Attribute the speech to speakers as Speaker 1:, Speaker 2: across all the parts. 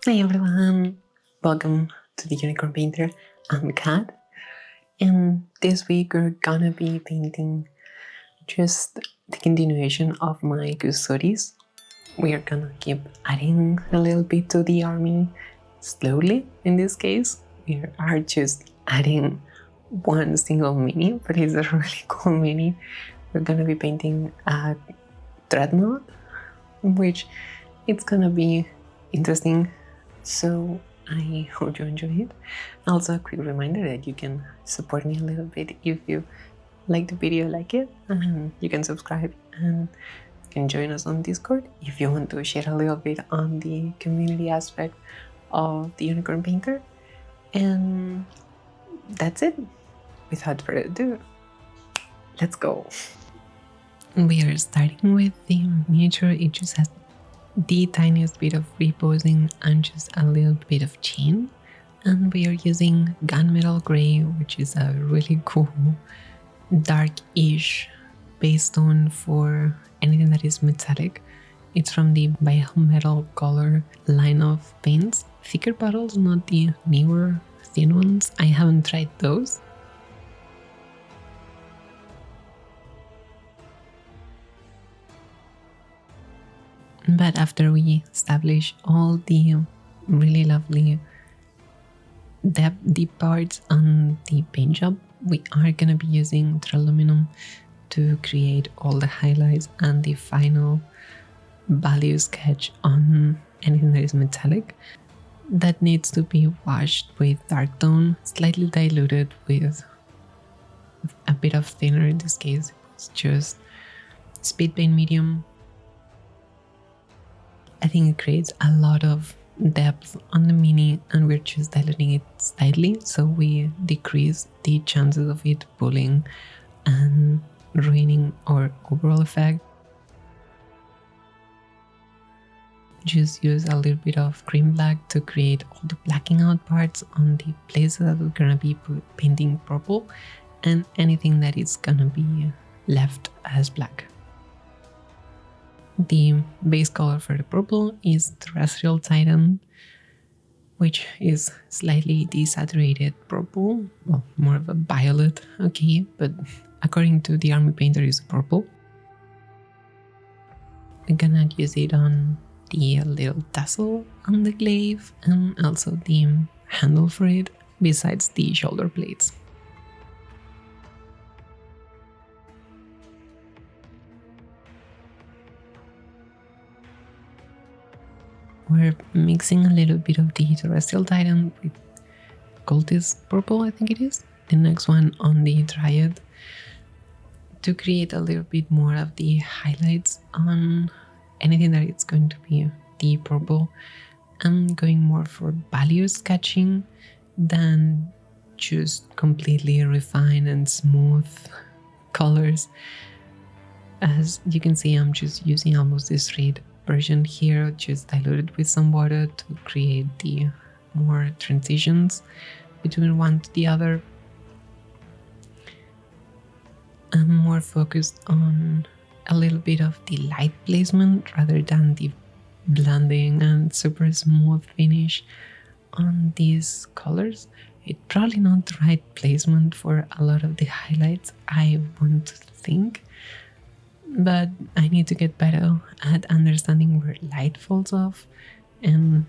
Speaker 1: Hey everyone, welcome to the Unicorn Painter. I'm Kat, and this week we're gonna be painting just the continuation of my Custodes. We are gonna keep adding a little bit to the army slowly. In this case, we are just adding one single mini, but it's a really cool mini. We're gonna be painting a Dreadnought, which it's gonna be interesting. So I hope you enjoy it. Also, a quick reminder that you can support me a little bit if you like the video, like it, and you can subscribe and you can join us on Discord if you want to share a little bit on the community aspect of the Unicorn Painter. And that's it. Without further ado, let's go. We are starting with the miniature. It just has the tiniest bit of reposing and just a little bit of chain, and we are using Gunmetal Grey, which is a really cool dark-ish base tone for anything that is metallic. It's from the Biometal Color line of paints. Thicker bottles, not the newer thin ones. I haven't tried those. But after we establish all the really lovely deep parts on the paint job, we are going to be using Duraluminium to create all the highlights and the final value sketch on anything that is metallic. That needs to be washed with dark tone, slightly diluted with a bit of thinner. In this case, it's just speed paint medium. I think it creates a lot of depth on the mini, and we're just diluting it slightly so we decrease the chances of it pulling and ruining our overall effect. Just use a little bit of cream black to create all the blacking out parts on the places that we're gonna be painting purple, and anything that is gonna be left as black. The base color for the purple is Terrestrial Titan, which is slightly desaturated purple, well, more of a violet, okay, but according to the army painter is purple. We're gonna use it on the little tassel on the glaive and also the handle for it, besides the shoulder blades. We're mixing a little bit of the Terrestrial Titan with Cultist Purple, I think it is, the next one on the Dryad, to create a little bit more of the highlights on anything that it's going to be the purple. I'm going more for value sketching than just completely refined and smooth colors. As you can see, I'm just using almost this straight version here, just diluted with some water to create the more transitions between one to the other. I'm more focused on a little bit of the light placement rather than the blending and super smooth finish on these colors. It's probably not the right placement for a lot of the highlights, I want to think, but I need to get better at understanding where light falls off, and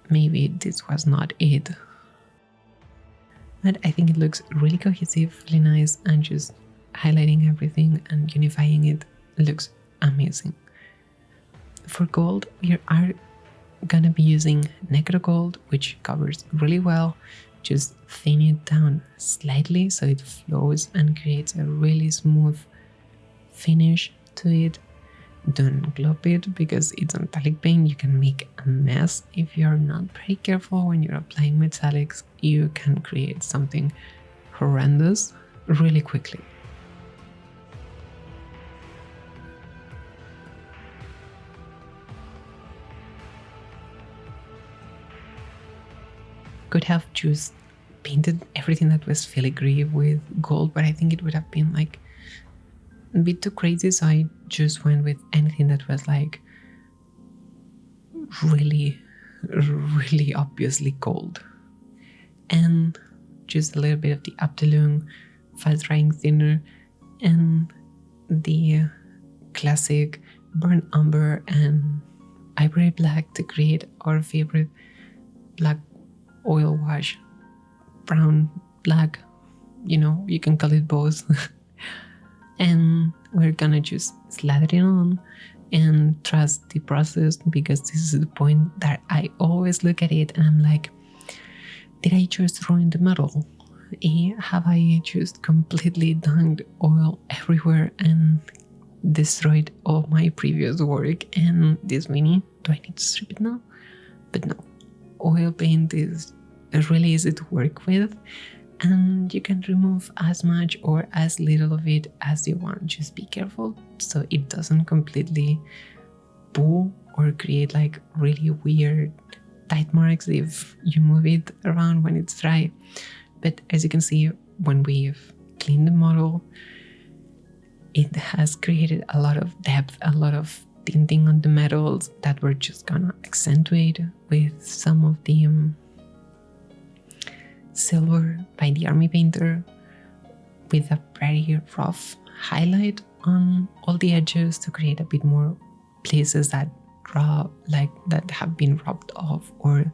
Speaker 1: maybe this was not it. But I think it looks really cohesive, really nice, and just highlighting everything and unifying it looks amazing. For gold, we are gonna be using Necro Gold, which covers really well. Just thin it down slightly so it flows and creates a really smooth finish to it. Don't glop it because it's metallic paint. You can make a mess if you're not very careful when you're applying metallics. You can create something horrendous really quickly. Could have just painted everything that was filigree with gold, but I think it would have been like a bit too crazy, so I just went with anything that was like really really obviously gold. And just a little bit of the Abdelung fast drying thinner and the classic burnt umber and ivory black to create our favorite black oil wash, brown, black, you can call it both. And we're gonna just slather it on and trust the process, because this is the point that I always look at it and I'm like, did I just ruin the metal? Have I just completely dunked oil everywhere and destroyed all my previous work and this mini? Do I need to strip it now? But no, oil paint is really easy to work with, and you can remove as much or as little of it as you want. Just be careful so it doesn't completely pull or create like really weird tight marks if you move it around when it's dry. But as you can see, when we've cleaned the model, it has created a lot of depth, a lot of tinting on the metals that we're just gonna accentuate with some of the silver by the Army Painter, with a very rough highlight on all the edges to create a bit more places that that have been rubbed off or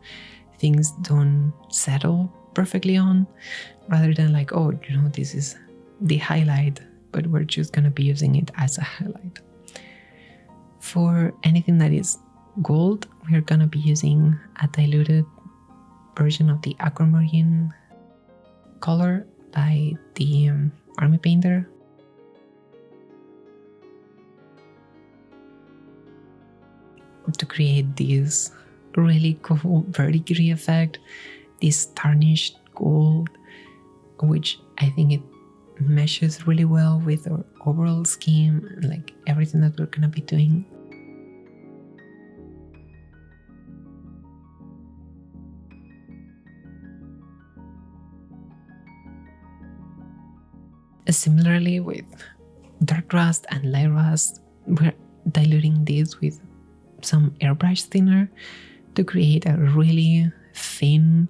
Speaker 1: things don't settle perfectly on, rather than like, oh, this is the highlight, but we're just gonna be using it as a highlight. For anything that is gold, we're gonna be using a diluted version of the Aquamarine color by the Army Painter. To create this really cool verdigris effect, this tarnished gold, which I think it meshes really well with our overall scheme and like everything that we're gonna be doing. Similarly with dark rust and light rust, we're diluting this with some airbrush thinner to create a really thin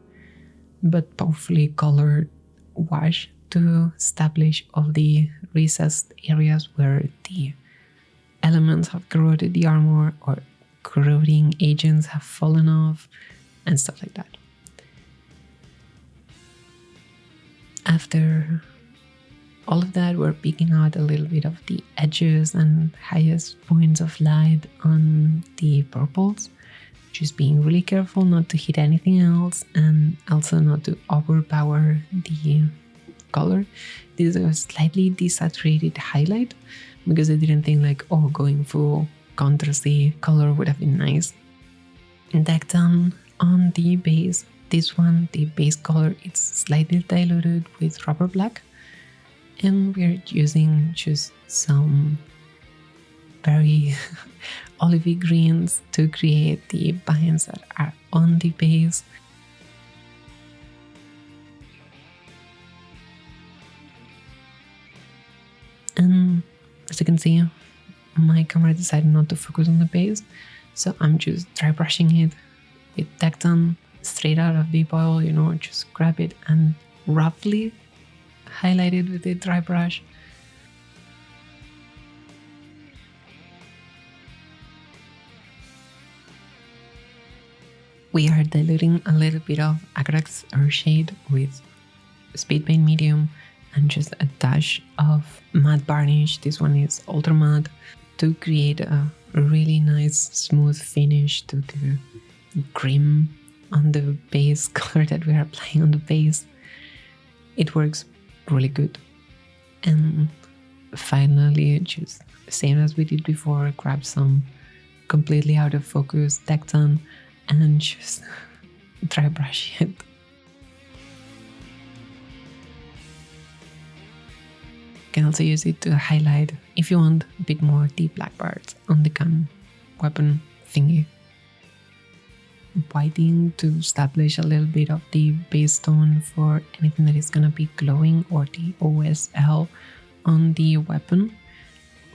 Speaker 1: but powerfully colored wash to establish all the recessed areas where the elements have corroded the armor or corroding agents have fallen off and stuff like that. After all of that, we're picking out a little bit of the edges and highest points of light on the purples, just being really careful not to hit anything else and also not to overpower the color. This is a slightly desaturated highlight because I didn't think like, oh, going full contrasty color would have been nice. And decked on the base, this one, the base color, it's slightly diluted with rubber black. And we're using just some very olivey greens to create the vines that are on the base. And as you can see, my camera decided not to focus on the base, so I'm just dry brushing it with Tecton straight out of the boil, just grab it and roughly highlight it with a dry brush. We are diluting a little bit of Acrylics Earthshade with speed paint medium and just a dash of matte varnish. This one is ultra matte, to create a really nice smooth finish to the cream on the base color that we are applying on the base. It works really good. And finally, just same as we did before, grab some completely out of focus Tecton and just dry brush it. You can also use it to highlight, if you want, a bit more the black parts on the gun weapon thingy. Whiting to establish a little bit of the base tone for anything that is gonna be glowing, or the OSL on the weapon,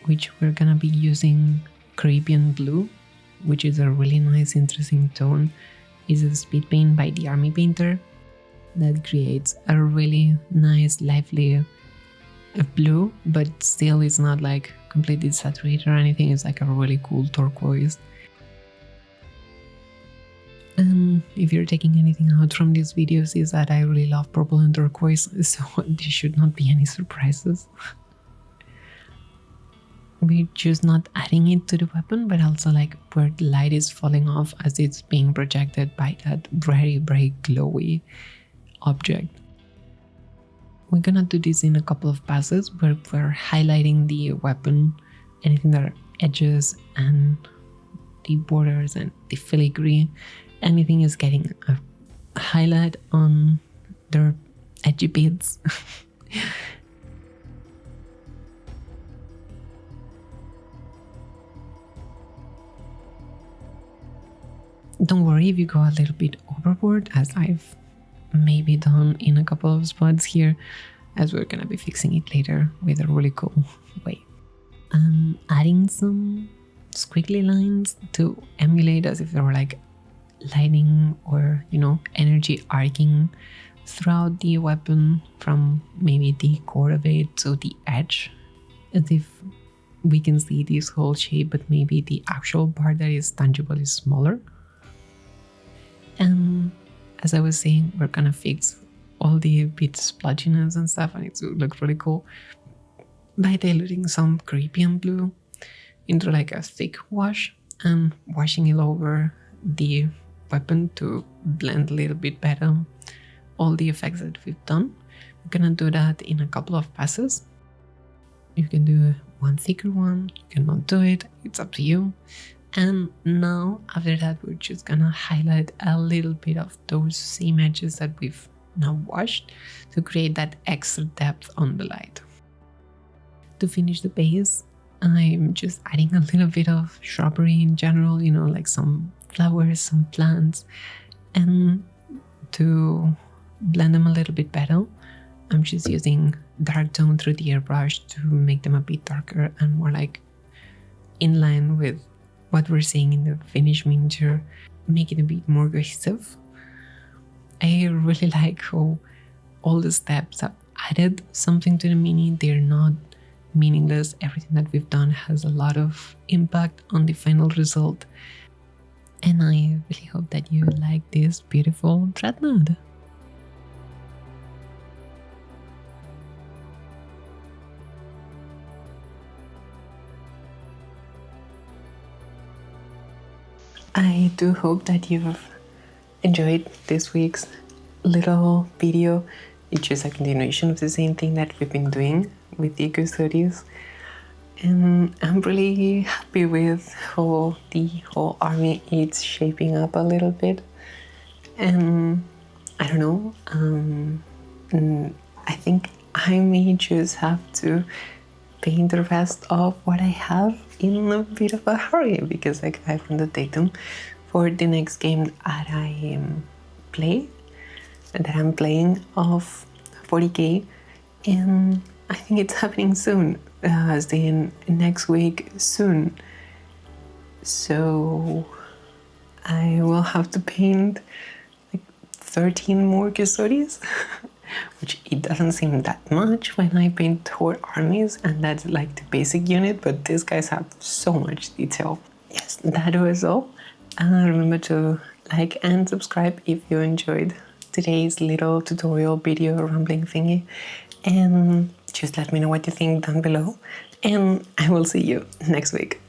Speaker 1: which we're gonna be using Caribbean blue, which is a really nice, interesting tone is a speed paint by the Army Painter that creates a really nice, lively blue, but still it's not like completely saturated or anything. It's like a really cool turquoise. And if you're taking anything out from these videos, is that I really love purple and turquoise, so there should not be any surprises. We're just not adding it to the weapon, but also like where the light is falling off as it's being projected by that very, very glowy object. We're gonna do this in a couple of passes where we're highlighting the weapon, anything that are edges and the borders and the filigree. Anything is getting a highlight on their edgy bits. Don't worry if you go a little bit overboard, as I've maybe done in a couple of spots here, as we're gonna be fixing it later with a really cool way. I'm adding some squiggly lines to emulate as if they were like lightning or, you know, energy arcing throughout the weapon from maybe the core of it to the edge, as if we can see this whole shape, but maybe the actual part that is tangible is smaller. And as I was saying, we're gonna fix all the bit splotchiness and stuff, and it looks really cool by diluting some Caribbean blue into like a thick wash and washing it over the weapon to blend a little bit better all the effects that we've done. We're gonna do that in a couple of passes. You can do one thicker one, you cannot do it, it's up to you. And now after that, we're just gonna highlight a little bit of those same edges that we've now washed to create that extra depth on the light. To finish the base, I'm just adding a little bit of shrubbery in general, you know, like some flowers, some plants, and to blend them a little bit better, I'm just using dark tone through the airbrush to make them a bit darker and more like in line with what we're seeing in the finished miniature, make it a bit more cohesive. I really like how all the steps have added something to the mini. They're not meaningless. Everything that we've done has a lot of impact on the final result. And I really hope that you like this beautiful Dreadnought. I do hope that you've enjoyed this week's little video. It's just a continuation of the same thing that we've been doing with the Custodes. And I'm really happy with how the whole army is shaping up a little bit. And I don't know, I think I may just have to paint the rest of what I have in a bit of a hurry, because like I want to take them for the next game that I'm playing of 40k, and I think it's happening soon, as in next week soon. So I will have to paint like 13 more Custodes. Which it doesn't seem that much when I paint whole armies, and that's like the basic unit, but these guys have so much detail. Yes, that was all. Remember to like and subscribe if you enjoyed today's little tutorial video rambling thingy, and just let me know what you think down below, and I will see you next week.